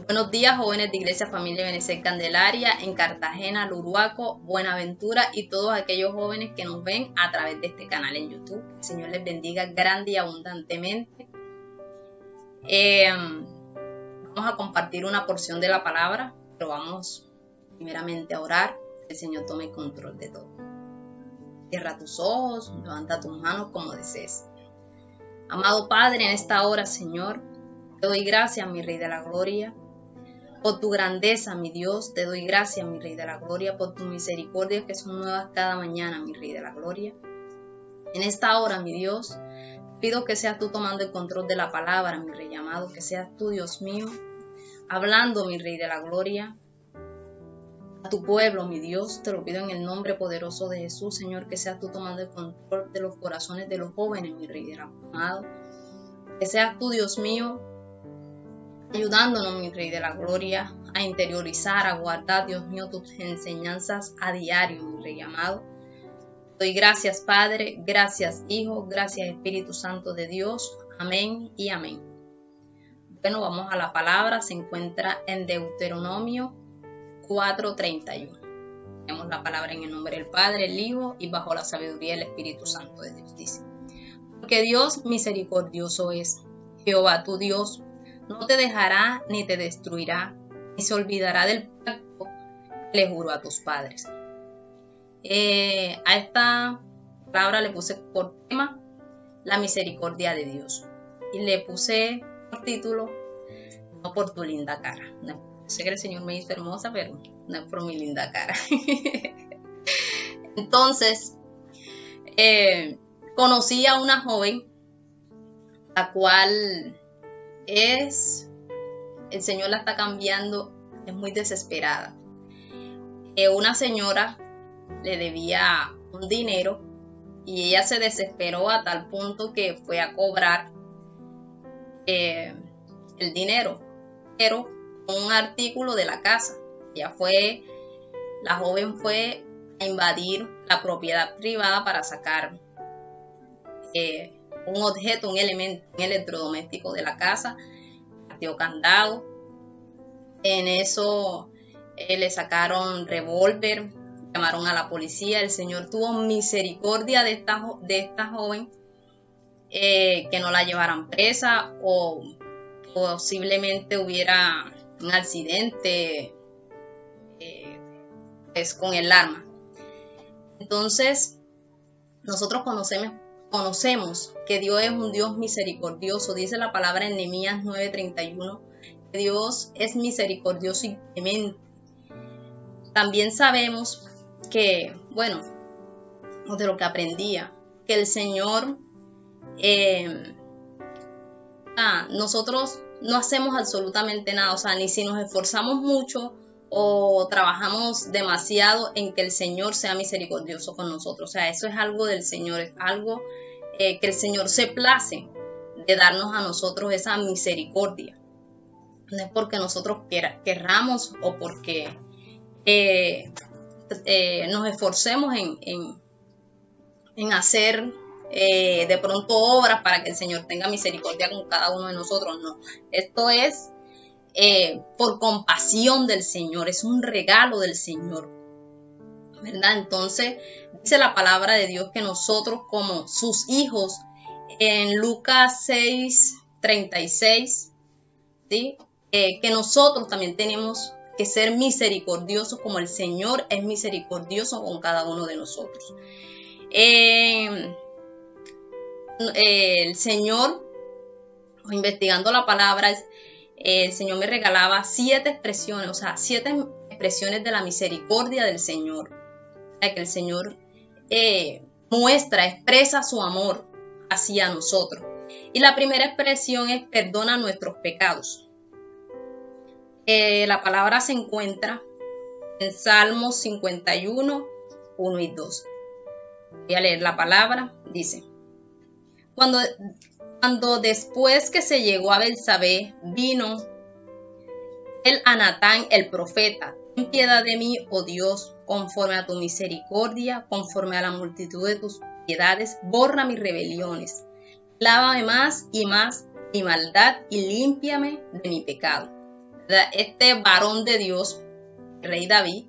Buenos días, jóvenes de Iglesia Familia Benecer Candelaria en Cartagena, Luruaco, Buenaventura y todos aquellos jóvenes que nos ven a través de este canal en YouTube. Que el Señor les bendiga grande y abundantemente. Vamos a compartir una porción de la palabra, pero vamos primeramente a orar. Que el Señor tome control de todo. Cierra tus ojos, levanta tus manos como desees. Amado Padre, en esta hora, Señor, te doy gracias, mi Rey de la Gloria, por tu grandeza, mi Dios. Te doy gracias, mi Rey de la Gloria, por tu misericordia que son nuevas cada mañana, mi Rey de la Gloria. En esta hora, mi Dios, pido que seas tú tomando el control de la palabra, mi Rey amado, que seas tú, Dios mío, hablando, mi Rey de la Gloria, a tu pueblo, mi Dios. Te lo pido en el nombre poderoso de Jesús, Señor, que seas tú tomando el control de los corazones de los jóvenes, mi Rey de la amado. Que seas tú, Dios mío, ayudándonos, mi Rey de la Gloria, a interiorizar, a guardar, Dios mío, tus enseñanzas a diario, mi Rey amado. Doy gracias, Padre, gracias, Hijo, gracias, Espíritu Santo de Dios. Amén y amén. Bueno, vamos a la palabra. Se encuentra en Deuteronomio 4:31. Tenemos la palabra en el nombre del Padre, el Hijo y bajo la sabiduría del Espíritu Santo de Dios. Dice: porque Dios misericordioso es, Jehová tu Dios, no te dejará ni te destruirá, ni se olvidará del pacto que le juró a tus padres. A esta palabra le puse por tema la misericordia de Dios. Y le puse por título, no por tu linda cara. No, sé que el Señor me hizo hermosa, pero no es por mi linda cara. Entonces, conocí a una joven, la cual el Señor la está cambiando, es muy desesperada. Una señora le debía un dinero y ella se desesperó a tal punto que fue a cobrar el dinero, pero un artículo de la casa. La joven fue a invadir la propiedad privada para sacar un objeto, un elemento, un electrodoméstico de la casa. Dio candado. En eso le sacaron revólver, llamaron a la policía. El Señor tuvo misericordia de esta joven, que no la llevaran presa o posiblemente hubiera un accidente pues con el arma. Entonces, nosotros conocemos que Dios es un Dios misericordioso. Dice la palabra en Nehemías 9:31, que Dios es misericordioso y clemente. También sabemos que, bueno, de lo que aprendía, que el Señor, nosotros no hacemos absolutamente nada, o sea, ni si nos esforzamos mucho o trabajamos demasiado en que el Señor sea misericordioso con nosotros. O sea, eso es algo del Señor, es algo que el Señor se place de darnos a nosotros esa misericordia. No es porque nosotros querramos o porque nos esforcemos en hacer de pronto obras para que el Señor tenga misericordia con cada uno de nosotros. No, esto es por compasión del Señor, es un regalo del Señor, ¿verdad? Entonces dice la palabra de Dios que nosotros como sus hijos, en Lucas 6:36, ¿sí? Que nosotros también tenemos que ser misericordiosos como el Señor es misericordioso con cada uno de nosotros. El Señor, investigando la palabra, el Señor me regalaba 7 expresiones, o sea, 7 expresiones de la misericordia del Señor. O sea, que el Señor expresa su amor hacia nosotros. Y la primera expresión es: perdona nuestros pecados. La palabra se encuentra en Salmos 51, 1 y 2. Voy a leer la palabra. Dice: Cuando después que se llegó a Betsabé, vino él a Natán el profeta: ten piedad de mí, oh Dios, conforme a tu misericordia, conforme a la multitud de tus piedades, borra mis rebeliones. Lávame más y más mi maldad y límpiame de mi pecado. ¿verdad? Este varón de Dios, el rey David,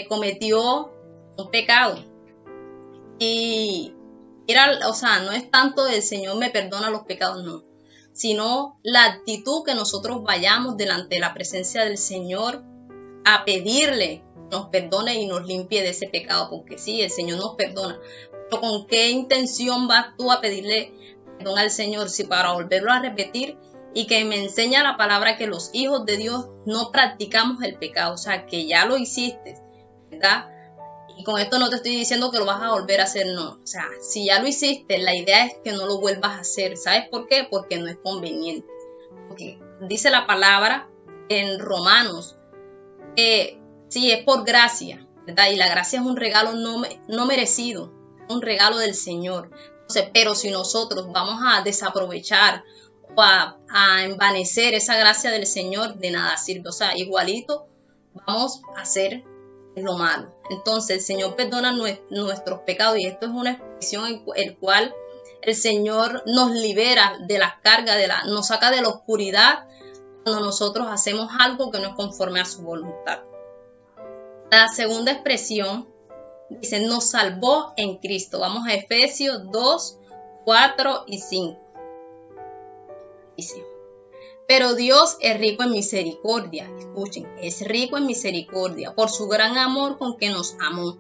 cometió un pecado. Y era, o sea, no es tanto el Señor me perdona los pecados, no, sino la actitud que nosotros vayamos delante de la presencia del Señor a pedirle que nos perdone y nos limpie de ese pecado, porque sí, el Señor nos perdona, pero ¿con qué intención vas tú a pedirle perdón al Señor? Si para volverlo a repetir y que me enseña la palabra que los hijos de Dios no practicamos el pecado, o sea, que ya lo hiciste, ¿verdad? Y con esto no te estoy diciendo que lo vas a volver a hacer, no. O sea, si ya lo hiciste, la idea es que no lo vuelvas a hacer. ¿Sabes por qué? Porque no es conveniente. Porque dice la palabra en Romanos que sí, es por gracia, ¿verdad? Y la gracia es un regalo no merecido, un regalo del Señor. Entonces, pero si nosotros vamos a desaprovechar o a envanecer esa gracia del Señor, de nada sirve. O sea, igualito vamos a hacer lo malo. Entonces el Señor perdona nuestros pecados, y esto es una expresión en el cual el Señor nos libera de las cargas, nos saca de la oscuridad cuando nosotros hacemos algo que no es conforme a su voluntad. La segunda expresión dice, nos salvó en Cristo. Vamos a Efesios 2, 4 y 5. Dice, pero Dios es rico en misericordia. Escuchen, es rico en misericordia por su gran amor con que nos amó.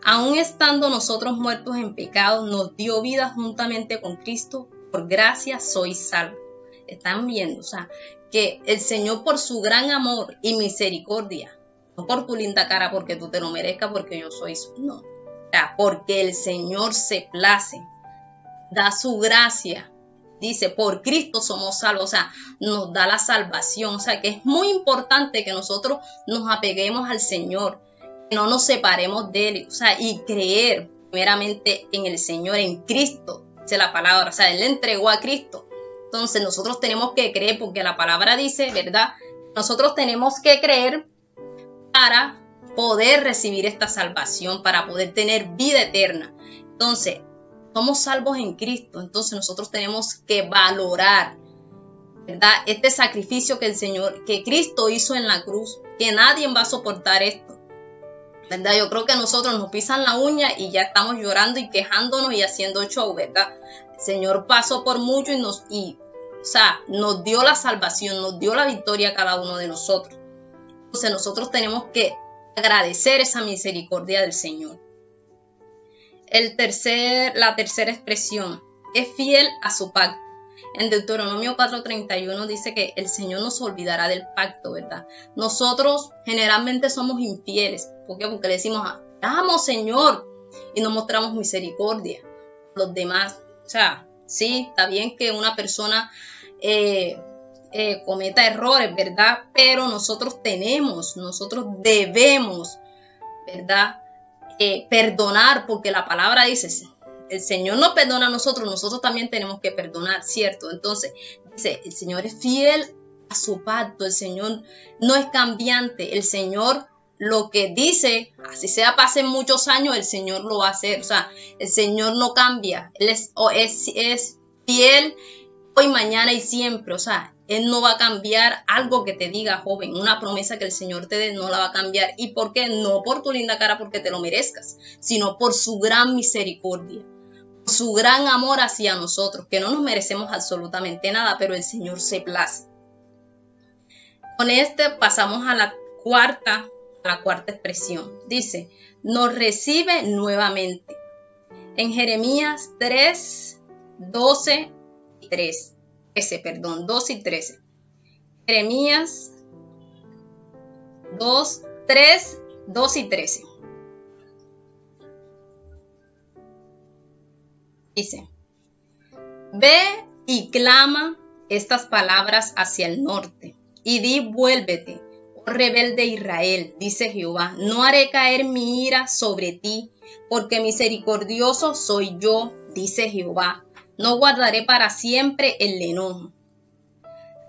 Aun estando nosotros muertos en pecado, nos dio vida juntamente con Cristo. Por gracia sois salvos. Están viendo, o sea, que el Señor por su gran amor y misericordia, no por tu linda cara porque tú te lo merezcas, porque yo soy su, no. O sea, porque el Señor se place, da su gracia. Dice, por Cristo somos salvos, o sea, nos da la salvación. O sea, que es muy importante que nosotros nos apeguemos al Señor, que no nos separemos de Él, o sea, y creer primeramente en el Señor, en Cristo, dice la palabra. O sea, Él le entregó a Cristo. Entonces nosotros tenemos que creer, porque la palabra dice, ¿verdad? Nosotros tenemos que creer para poder recibir esta salvación, para poder tener vida eterna. Entonces, somos salvos en Cristo, entonces nosotros tenemos que valorar, ¿verdad? Este sacrificio que el Señor, que Cristo hizo en la cruz, que nadie va a soportar esto, ¿verdad? Yo creo que nosotros nos pisan la uña y ya estamos llorando y quejándonos y haciendo show, ¿verdad? El Señor pasó por mucho y o sea, nos dio la salvación, nos dio la victoria a cada uno de nosotros. Entonces nosotros tenemos que agradecer esa misericordia del Señor. La tercera expresión, es fiel a su pacto. En Deuteronomio 4:31 dice que el Señor no se olvidará del pacto, ¿verdad? Nosotros generalmente somos infieles. ¿Por qué? Porque le decimos, amo Señor, y no mostramos misericordia a los demás. O sea, sí, está bien que una persona cometa errores, ¿verdad? Pero nosotros debemos, ¿verdad? Perdonar, porque la palabra dice, el Señor nos perdona a nosotros también tenemos que perdonar, ¿cierto? Entonces, dice, el Señor es fiel a su pacto, el Señor no es cambiante, el Señor lo que dice, así sea pasen muchos años, el Señor lo va a hacer. O sea, el Señor no cambia, Él es fiel hoy, mañana y siempre. O sea, Él no va a cambiar algo que te diga, joven, una promesa que el Señor te dé, no la va a cambiar. ¿Y por qué? No por tu linda cara porque te lo merezcas, sino por su gran misericordia, por su gran amor hacia nosotros, que no nos merecemos absolutamente nada, pero el Señor se place. Con pasamos a la cuarta expresión. Dice, nos recibe nuevamente. En Jeremías 12 y 13. Jeremías 2 y 13. Dice, ve y clama estas palabras hacia el norte, y di, vuélvete, oh rebelde Israel, dice Jehová, no haré caer mi ira sobre ti, porque misericordioso soy yo, dice Jehová, no guardaré para siempre el enojo.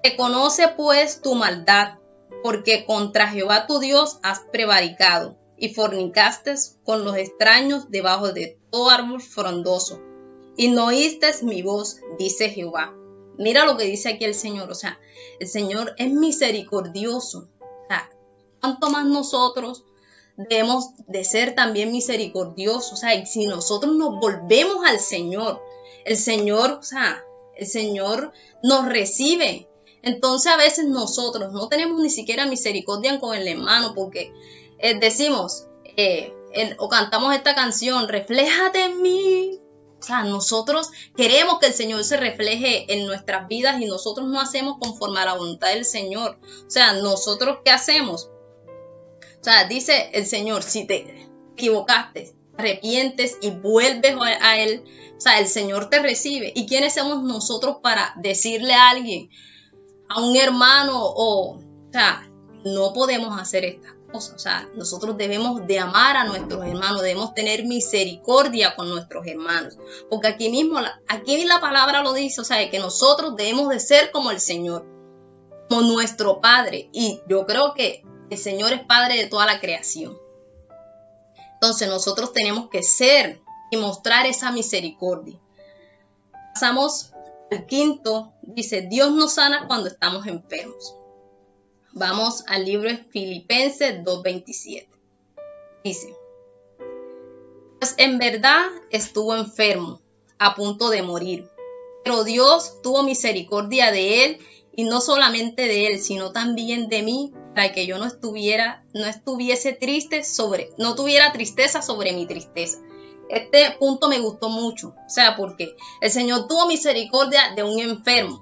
Reconoce pues tu maldad, porque contra Jehová tu Dios has prevaricado, y fornicaste con los extraños debajo de todo árbol frondoso, y no oíste mi voz, dice Jehová. Mira lo que dice aquí el Señor, o sea, el Señor es misericordioso. O sea, ¿cuánto más nosotros debemos de ser también misericordiosos? O sea, y si nosotros nos volvemos al Señor, el Señor, o sea, el Señor nos recibe. Entonces a veces nosotros no tenemos ni siquiera misericordia con el hermano porque decimos o cantamos esta canción, refléjate en mí. O sea, nosotros queremos que el Señor se refleje en nuestras vidas y nosotros no hacemos conforme a la voluntad del Señor. O sea, nosotros ¿qué hacemos? O sea, dice el Señor, si te equivocaste, arrepientes y vuelves a Él, o sea, el Señor te recibe. ¿Y quiénes somos nosotros para decirle a alguien, a un hermano, o sea, no podemos hacer estas cosas? O sea, nosotros debemos de amar a nuestros hermanos, debemos tener misericordia con nuestros hermanos, porque aquí mismo, aquí la palabra lo dice, o sea, que nosotros debemos de ser como el Señor, como nuestro Padre, y yo creo que el Señor es Padre de toda la creación. Entonces nosotros tenemos que ser y mostrar esa misericordia. Pasamos al quinto, dice, Dios nos sana cuando estamos enfermos. Vamos al libro de Filipenses 2:27. Dice, pues en verdad estuvo enfermo, a punto de morir, pero Dios tuvo misericordia de él, y no solamente de él, sino también de mí, para que yo no tuviera tristeza sobre mi tristeza. Este punto me gustó mucho, o sea, porque el Señor tuvo misericordia de un enfermo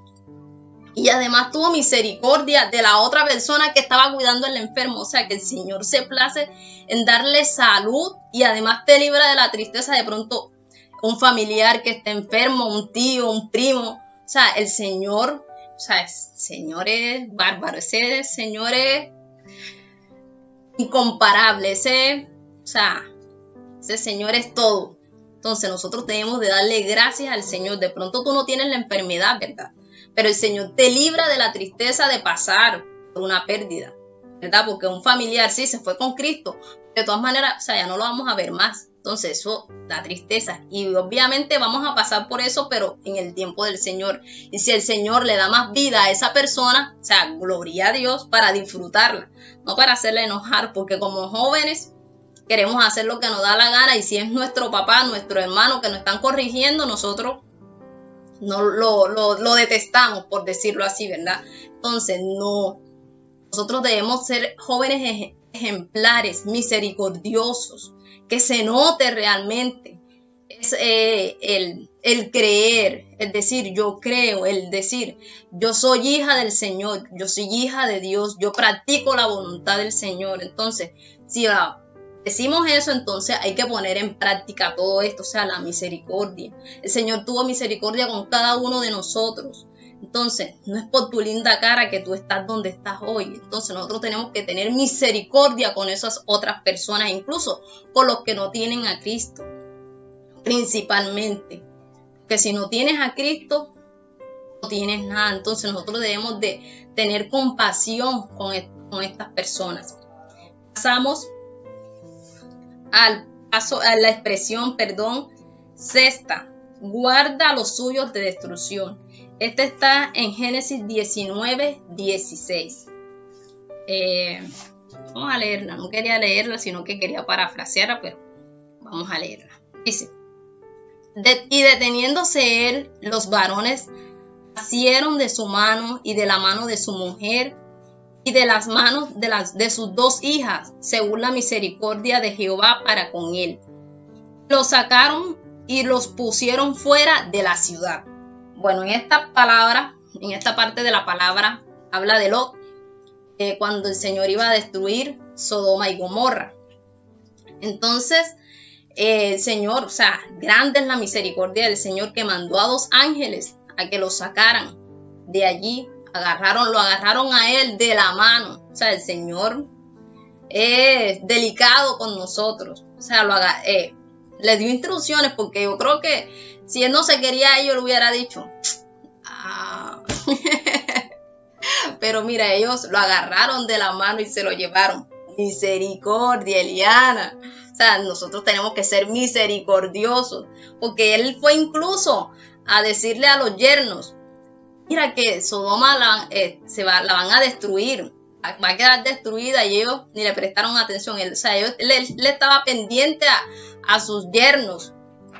y además tuvo misericordia de la otra persona que estaba cuidando al enfermo. O sea, que el Señor se place en darle salud y además te libra de la tristeza de pronto un familiar que esté enfermo, un tío, un primo. O sea, el Señor es bárbaro, ese Señor es incomparable, ese Señor es todo. Entonces nosotros tenemos de darle gracias al Señor. De pronto tú no tienes la enfermedad, ¿verdad? Pero el Señor te libra de la tristeza de pasar por una pérdida, ¿verdad? Porque un familiar sí se fue con Cristo, de todas maneras, o sea, ya no lo vamos a ver más. Entonces eso da tristeza y obviamente vamos a pasar por eso, pero en el tiempo del Señor. Y si el Señor le da más vida a esa persona, o sea, gloria a Dios, para disfrutarla, no para hacerla enojar, porque como jóvenes queremos hacer lo que nos da la gana, y si es nuestro papá, nuestro hermano que nos están corrigiendo, nosotros no lo detestamos, por decirlo así, ¿verdad? Entonces no, nosotros debemos ser jóvenes ejemplares, misericordiosos, que se note realmente es el creer, el decir yo creo, el decir yo soy hija del Señor, yo soy hija de Dios, yo practico la voluntad del Señor. Entonces, si decimos eso, entonces hay que poner en práctica todo esto, o sea, la misericordia. El Señor tuvo misericordia con cada uno de nosotros. Entonces, no es por tu linda cara que tú estás donde estás hoy. Entonces, nosotros tenemos que tener misericordia con esas otras personas, incluso con los que no tienen a Cristo, principalmente. Porque si no tienes a Cristo, no tienes nada. Entonces, nosotros debemos de tener compasión con estas personas. Pasamos a la expresión, sexta, guarda los suyos de destrucción. Este está en Génesis 19:16. Vamos a leerla. No quería leerla, sino que quería parafrasearla, pero vamos a leerla. Dice, y deteniéndose él, los varones asieron de su mano y de la mano de su mujer y de las manos de sus dos hijas, según la misericordia de Jehová para con él. Los sacaron y los pusieron fuera de la ciudad. Bueno, en esta parte de la palabra, habla de Lot, cuando el Señor iba a destruir Sodoma y Gomorra. Entonces, el Señor, o sea, grande es la misericordia del Señor, que mandó a 2 ángeles a que los sacaran de allí. Lo agarraron a él de la mano. O sea, el Señor es delicado con nosotros. O sea, le dio instrucciones, porque yo creo que si él no se quería a ellos, le hubiera dicho. Pero mira, ellos lo agarraron de la mano y se lo llevaron. Misericordia, Eliana. O sea, nosotros tenemos que ser misericordiosos, porque él fue incluso a decirle a los yernos, mira que Sodoma la van a destruir, va a quedar destruida, y ellos ni le prestaron atención. Él estaba pendiente a sus yernos,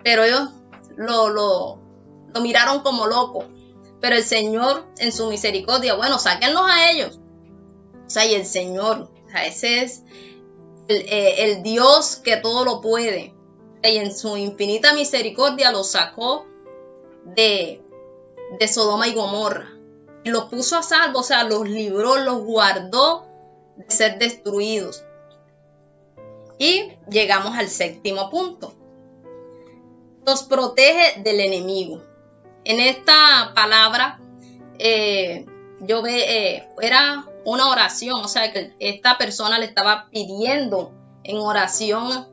pero ellos lo miraron como loco. Pero el Señor, en su misericordia, bueno, sáquenlos a ellos. O sea, y el Señor, o sea, ese es el Dios que todo lo puede. Y en su infinita misericordia los sacó de Sodoma y Gomorra. Y los puso a salvo, o sea, los libró, los guardó de ser destruidos. Y llegamos al séptimo punto. Los protege del enemigo. En esta palabra, era una oración, o sea, que esta persona le estaba pidiendo en oración,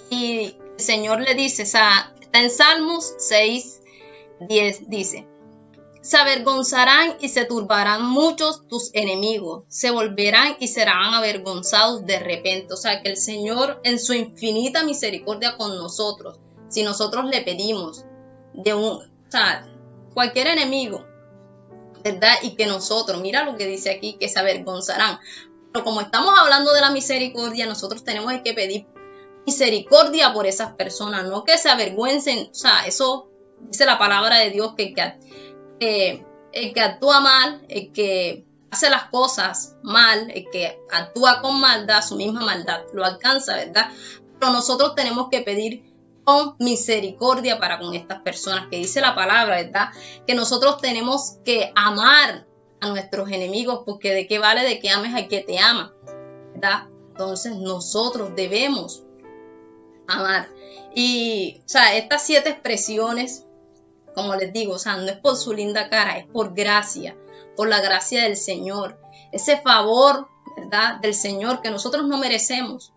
y el Señor le dice, o sea, está en Salmos 6:10, dice: se avergonzarán y se turbarán muchos tus enemigos, se volverán y serán avergonzados de repente. O sea, que el Señor, en su infinita misericordia con nosotros, si nosotros le pedimos cualquier enemigo, ¿verdad? Y que nosotros, mira lo que dice aquí, que se avergonzarán. Pero como estamos hablando de la misericordia, nosotros tenemos que pedir misericordia por esas personas, no que se avergüencen. O sea, eso dice la palabra de Dios, que el que actúa mal, el que hace las cosas mal, el que actúa con maldad, su misma maldad lo alcanza, ¿verdad? Pero nosotros tenemos que pedir con misericordia para con estas personas, que dice la palabra, ¿verdad? Que nosotros tenemos que amar a nuestros enemigos, porque de qué vale de que ames al que te ama, ¿verdad? Entonces nosotros debemos amar. Y, o sea, estas 7 expresiones, como les digo, o sea, no es por su linda cara, es por gracia, por la gracia del Señor, ese favor, ¿verdad?, del Señor que nosotros no merecemos,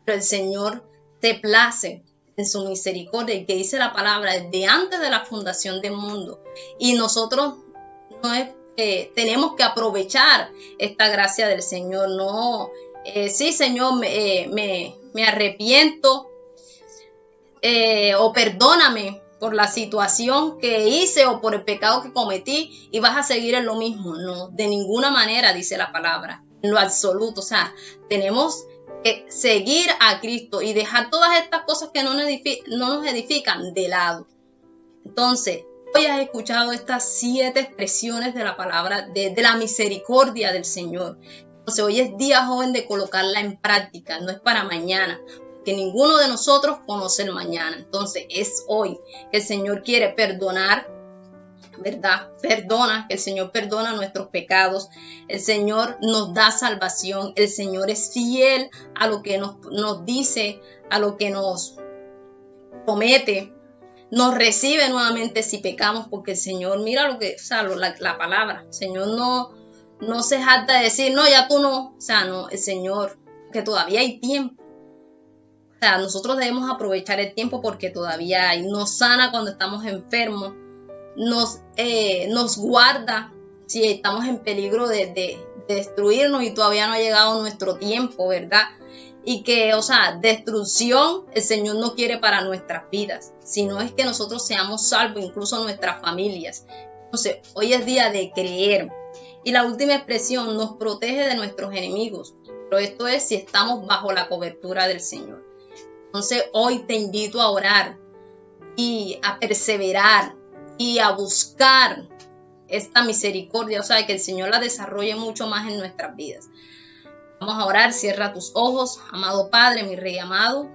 pero el Señor te place en su misericordia, y que dice la palabra desde antes de la fundación del mundo. Y nosotros tenemos que aprovechar esta gracia del Señor. No, sí, Señor, me arrepiento, o perdóname por la situación que hice o por el pecado que cometí, y vas a seguir en lo mismo. No, de ninguna manera, dice la palabra, en lo absoluto. O sea, tenemos que seguir a Cristo y dejar todas estas cosas que no nos edifican de lado. Entonces, hoy has escuchado estas 7 expresiones de la palabra, de la misericordia del Señor. Entonces, hoy es día, joven, de colocarla en práctica, no es para mañana, que ninguno de nosotros conoce el mañana. Entonces es hoy que el Señor quiere perdonar, ¿verdad? Perdona, que el Señor perdona nuestros pecados. El Señor nos da salvación. El Señor es fiel a lo que nos dice, a lo que nos promete. Nos recibe nuevamente si pecamos, porque el Señor, mira lo que, o sea, la palabra, el Señor no se jacta de decir, no, ya tú no. O sea, no, el Señor, que todavía hay tiempo. O sea, nosotros debemos aprovechar el tiempo, porque todavía hay. Nos sana cuando estamos enfermos, nos guarda si estamos en peligro de destruirnos y todavía no ha llegado nuestro tiempo, ¿verdad? Y que, o sea, destrucción el Señor no quiere para nuestras vidas, sino es que nosotros seamos salvos, incluso nuestras familias. Entonces, hoy es día de creer. Y la última expresión, nos protege de nuestros enemigos. Pero esto es si estamos bajo la cobertura del Señor. Entonces hoy te invito a orar y a perseverar y a buscar esta misericordia, o sea, que el Señor la desarrolle mucho más en nuestras vidas. Vamos a orar, cierra tus ojos. Amado Padre, mi Rey amado,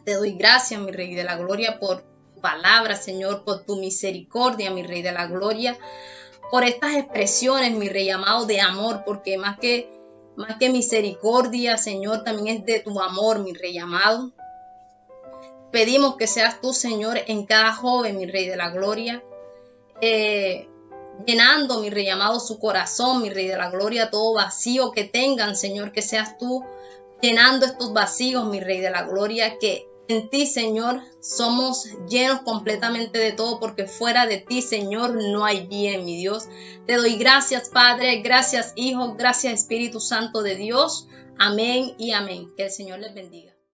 te doy gracias, mi Rey de la Gloria, por tu palabra, Señor, por tu misericordia, mi Rey de la Gloria, por estas expresiones, mi Rey amado, de amor, porque más que misericordia, Señor, también es de tu amor, mi Rey amado. Pedimos que seas tú, Señor, en cada joven, mi Rey de la Gloria, llenando, mi Rey amado, su corazón, mi Rey de la Gloria, todo vacío que tengan, Señor, que seas tú llenando estos vacíos, mi Rey de la Gloria, que en ti, Señor, somos llenos completamente de todo, porque fuera de ti, Señor, no hay bien, mi Dios. Te doy gracias, Padre, gracias, Hijo, gracias, Espíritu Santo de Dios. Amén y amén. Que el Señor les bendiga.